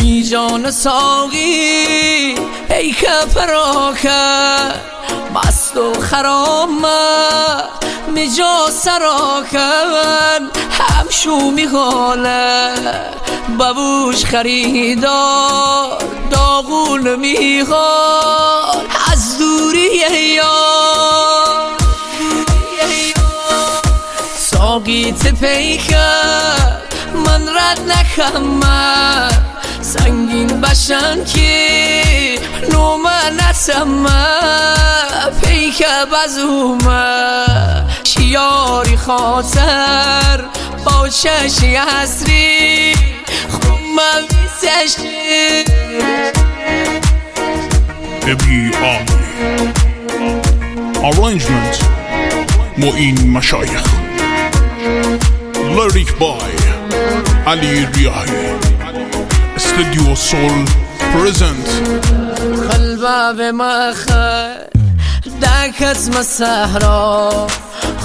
ای جان ساقی ای که فراخت مست و خرامت مجا سراکن همشو میخاله ببوش خریدار داغون میخواد از دوری یار ساقی تپیکه من رد نکمه سنگین بشن که نومه نسمه پیک بزومه شیاری خاطر با چشی حسری خومه بیسشی ابی آقی Arrangement معین مشایخ Lyric by Ali Riahi Studio Soul present قلبه به مخه دک اسم صحرا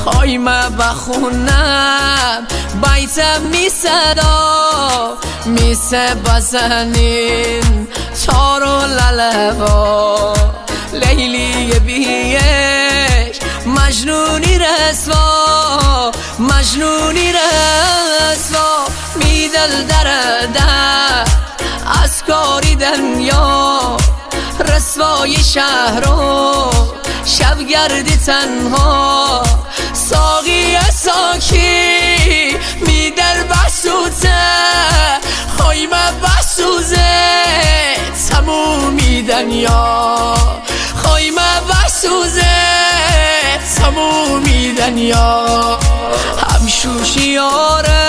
خایمه بخونم بیتم می صدا میسه بزنین تارو للوا لیلی بیش مجنونی رسوا مجنونی رسوا میدل درده از کاری دنیا رسوای شهر رو شب گردی تنها ساقی ساکی میدل بسوزه خایمه بسوزه تمومی دنیا خایمه بسوزه تمومی دنیا همشوشی آره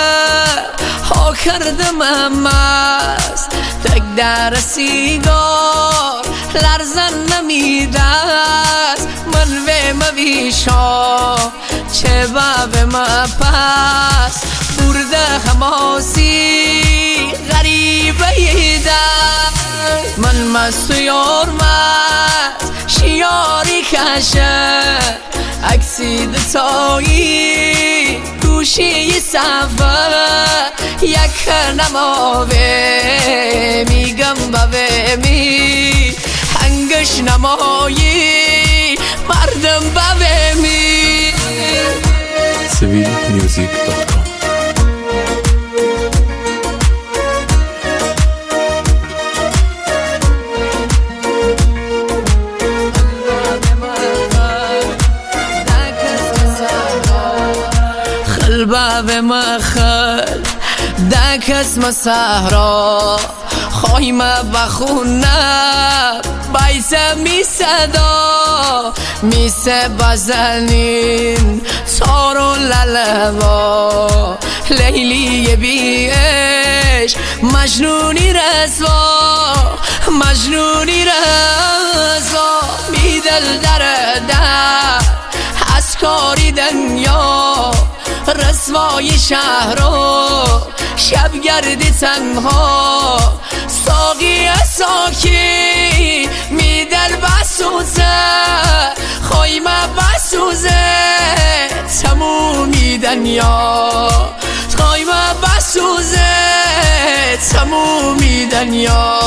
ها کردم مست تک در سیگار لرزن نمیدست من و مویشا چه و ما پس برده خماسی غریبه ایدن من مست و یار مست شیاری کشه اکسی دتایی گوشی سفر یک نماوه میگم بوه می هنگش نمایی مردم بوه می civilmusic.com قلبه مخل دک اسم صحرا خایمه بخونم بیسه می صدا میسه بزنین تارو للوا لیلی بیش مجنونی رسوا مجنونی رسوا میدل درده از کاری دنیا رسوای شهر رو شب گردی تنها ساقی ساکی میدل بسوزه خایمه بسوزه تمومی دنیا خایمه بسوزه تمومی دنیا